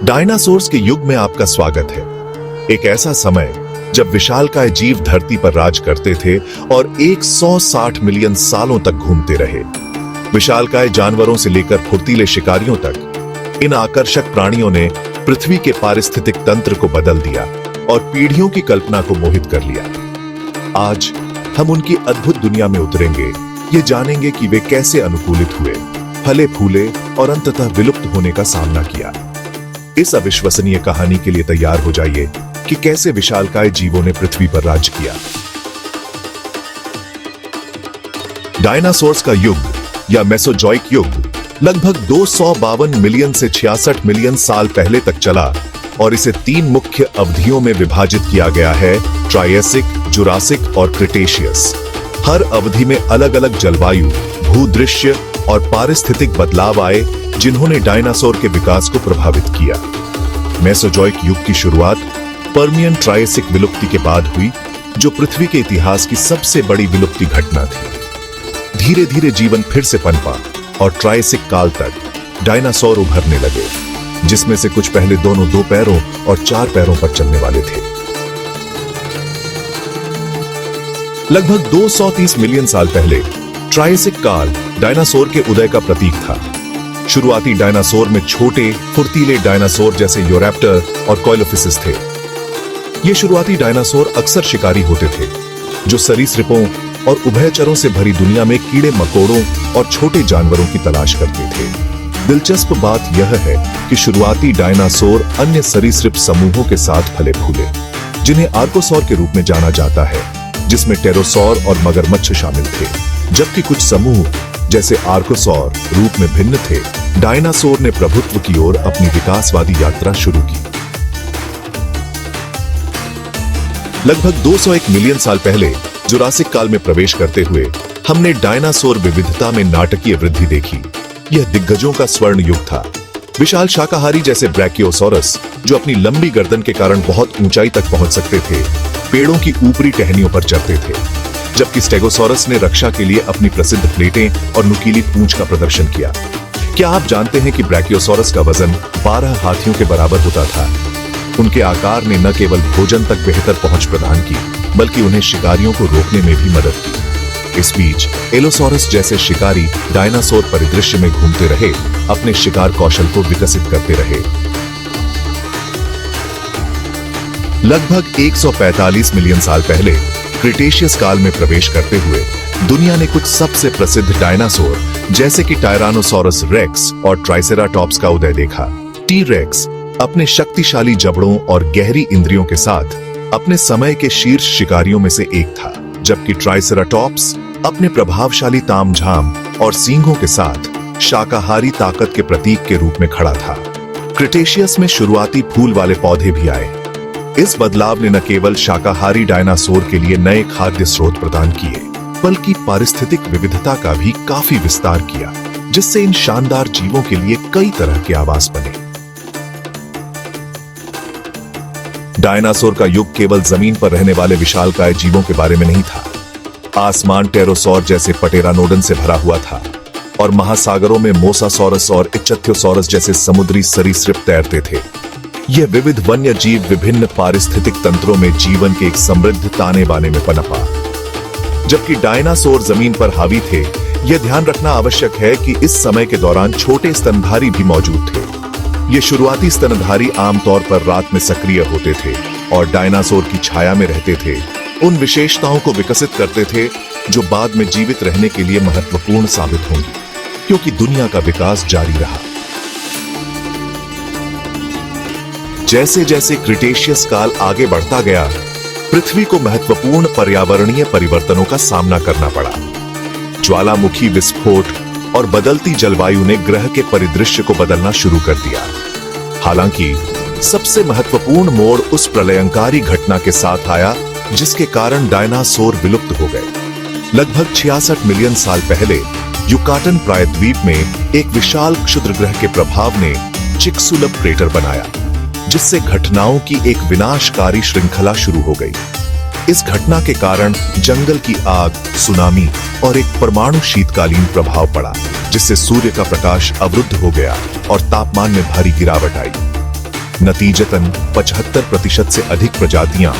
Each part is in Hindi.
डायनासोर्स के युग में आपका स्वागत है। एक ऐसा समय जब विशालकाय जीव धरती पर राज करते थे और 160 मिलियन सालों तक घूमते रहे। विशालकाय जानवरों से लेकर फुर्तीले शिकारियों तक इन आकर्षक प्राणियों ने पृथ्वी के पारिस्थितिक तंत्र को बदल दिया और पीढ़ियों की कल्पना को मोहित कर लिया। आज हम उनकी अद्भुत दुनिया में उतरेंगे, ये जानेंगे कि वे कैसे अनुकूलित हुए, फले फूले और अंततः विलुप्त होने का सामना किया। इस अविश्वसनीय कहानी के लिए तैयार हो जाइए कि कैसे विशालकाय जीवों ने पृथ्वी पर राज किया। डायनासोर्स का युग या मेसोजोइक युग लगभग 252 मिलियन से 66 मिलियन साल पहले तक चला और इसे 3 मुख्य अवधियों में विभाजित किया गया है: ट्रायसिक, जुरासिक और क्रिटेशियस। हर अवधि में अलग अलग जलवायु, भूदृश्य और पारिस्थितिक बदलाव आए जिन्होंने डायनासोर के विकास को प्रभावित किया। मेसोजोइक युग की शुरुआत पर्मियन ट्रायसिक विलुप्ति के बाद हुई, जो पृथ्वी के इतिहास की सबसे बड़ी विलुप्ति घटना थी। धीरे धीरे जीवन फिर से पनपा और ट्रायसिक काल तक डायनासोर उभरने लगे, जिसमें से कुछ पहले दोनों 2 पैरों और 4 पैरों पर चलने वाले थे। लगभग 230 मिलियन साल पहले ट्रायसिक काल डायनासोर के उदय का प्रतीक था। शुरुआती डायनासोर में छोटे फुर्तीले डायनासोर जैसे यूरैप्टर और कोइलोफिसिस थे। ये शुरुआती डायनासोर अक्सर शिकारी होते थे, जो सरीसृपों और उभयचरों से भरी दुनिया में कीड़े मकोड़ों और छोटे जानवरों की तलाश करते थे। दिलचस्प बात यह है कि शुरुआती डायनासोर अन्य सरीसृप समूहों के साथ फले फूले, जिन्हें आर्कोसौर के रूप में जाना जाता है, जिसमें टेरोसौर और मगरमच्छ शामिल थे। जबकि कुछ समूह जैसे आर्कोसौर रूप में भिन्न थे। डायनासोर ने प्रभुत्व की ओर अपनी विकासवादी यात्रा शुरू की। लगभग 201 मिलियन साल पहले जुरासिक काल में प्रवेश करते हुए हमने डायनासोर विविधता में नाटकीय वृद्धि देखी। यह दिग्गजों का स्वर्ण युग था। विशाल शाकाहारी जैसे ब्रैकियोसॉरस, जो अपनी लंबी गर्दन के कारण बहुत ऊंचाई तक पहुंच सकते थे, पेड़ों की ऊपरी टहनियों पर चढ़ते थे, जबकि स्टेगोसॉरस ने रक्षा के लिए अपनी प्रसिद्ध प्लेटें और नुकीली पूंछ का प्रदर्शन किया। क्या आप जानते हैं कि ब्रैकियोसॉरस का वजन 12 हाथियों के बराबर होता था? उनके आकार ने न केवल भोजन तक बेहतर पहुंच प्रदान की, बल्कि उन्हें शिकारियों को रोकने में भी मदद की। इस बीच एलोसॉरस जैसे शिकारी डायनासोर परिदृश्य में घूमते रहे, अपने शिकार कौशल को विकसित करते रहे। लगभग 145 मिलियन साल पहले क्रिटेशियस काल में प्रवेश करते हुए दुनिया ने कुछ सबसे प्रसिद्ध डायनासोर जैसे कि टायरानोसॉरस रेक्स और ट्राइसेराटॉप्स का उदय देखा। टी रेक्स अपने शक्तिशाली जबड़ों और गहरी इंद्रियों के साथ अपने समय के शीर्ष शिकारियों में से एक था, जबकि ट्राइसेराटॉप्स अपने प्रभावशाली तामझाम और सींगों के साथ शाकाहारी ताकत के प्रतीक के रूप में खड़ा था। क्रिटेशियस में शुरुआती फूल वाले पौधे भी आए। इस बदलाव ने न केवल शाकाहारी डायनासोर के लिए नए खाद्य स्रोत प्रदान किए, बल्कि पारिस्थितिक विविधता का भी काफी विस्तार किया, जिससे इन शानदार जीवों के लिए कई तरह के आवास बने। डायनासोर का युग केवल जमीन पर रहने वाले विशालकाय जीवों के बारे में नहीं था। आसमान टेरोसौर जैसे पटेरानोडन से भरा हुआ था और महासागरों में मोसासॉरस और इच्चथ्योसॉरस जैसे समुद्री सरीसृप तैरते थे। यह विविध वन्य जीव विभिन्न पारिस्थितिक तंत्रों में जीवन के एक समृद्ध ताने बाने में पनपा। जबकि डायनासोर जमीन पर हावी थे, यह ध्यान रखना आवश्यक है कि इस समय के दौरान छोटे स्तनधारी भी मौजूद थे। ये शुरुआती स्तनधारी आमतौर पर रात में सक्रिय होते थे और डायनासोर की छाया में रहते थे, उन विशेषताओं को विकसित करते थे जो बाद में जीवित रहने के लिए महत्वपूर्ण साबित होंगी, क्योंकि दुनिया का विकास जारी रहा। जैसे जैसे क्रिटेशियस काल आगे बढ़ता गया, पृथ्वी को महत्वपूर्ण पर्यावरणीय परिवर्तनों का सामना करना पड़ा। ज्वालामुखी विस्फोट और बदलती जलवायु ने ग्रह के परिदृश्य को बदलना शुरू कर दिया। हालांकि सबसे महत्वपूर्ण मोड़ उस प्रलयंकारी घटना के साथ आया जिसके कारण डायनासोर विलुप्त हो गए। लगभग 66 मिलियन साल पहले युकाटन प्रायद्वीप में एक विशाल क्षुद्र ग्रह के प्रभाव ने चिकसुलप क्रेटर बनाया, जिससे घटनाओं की एक विनाशकारी श्रृंखला शुरू हो गई। इस घटना के कारण जंगल की आग, सुनामी और एक परमाणु शीतकालीन प्रभाव पड़ा, जिससे सूर्य का प्रकाश अवरुद्ध हो गया और तापमान में भारी गिरावट आई। नतीजतन 75% से अधिक प्रजातियां,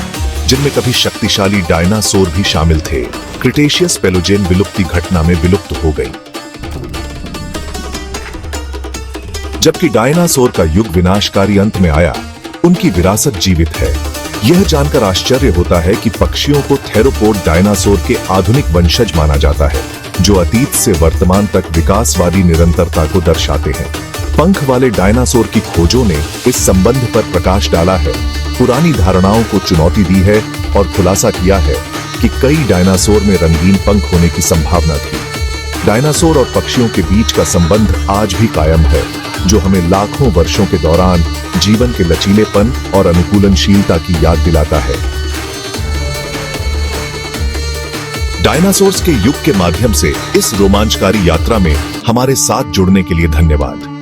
जिनमें कभी शक्तिशाली डायनासोर भी शामिल थे, क्रिटेशियस पेलोजेन विलुप्ति घटना में विलुप्त हो गई। जबकि डायनासोर का युग विनाशकारी अंत में आया, उनकी विरासत जीवित है। यह जानकर आश्चर्य होता है कि पक्षियों को थेरोपोड डायनासोर के आधुनिक वंशज माना जाता है, जो अतीत से वर्तमान तक विकासवादी निरंतरता को दर्शाते हैं। पंख वाले डायनासोर की खोजों ने इस संबंध पर प्रकाश डाला है, पुरानी धारणाओं को चुनौती दी है और खुलासा किया है कि कई डायनासोर में रंगीन पंख होने की संभावना थी। डायनासोर और पक्षियों के बीच का संबंध आज भी कायम है, जो हमें लाखों वर्षों के दौरान जीवन के लचीलेपन और अनुकूलनशीलता की याद दिलाता है। डायनासोर्स के युग के माध्यम से इस रोमांचकारी यात्रा में हमारे साथ जुड़ने के लिए धन्यवाद।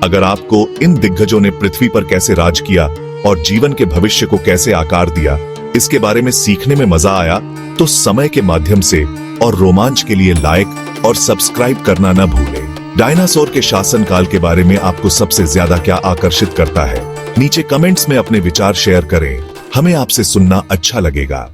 अगर आपको इन दिग्गजों ने पृथ्वी पर कैसे राज किया और जीवन के भविष्य को कैसे आकार दिया, इसके बारे में सीखने में मजा आया, तो समय के माध्यम से और रोमांच के लिए लाइक और सब्सक्राइब करना न भूलें। डायनासोर के शासनकाल के बारे में आपको सबसे ज्यादा क्या आकर्षित करता है? नीचे कमेंट्स में अपने विचार शेयर करें, हमें आपसे सुनना अच्छा लगेगा।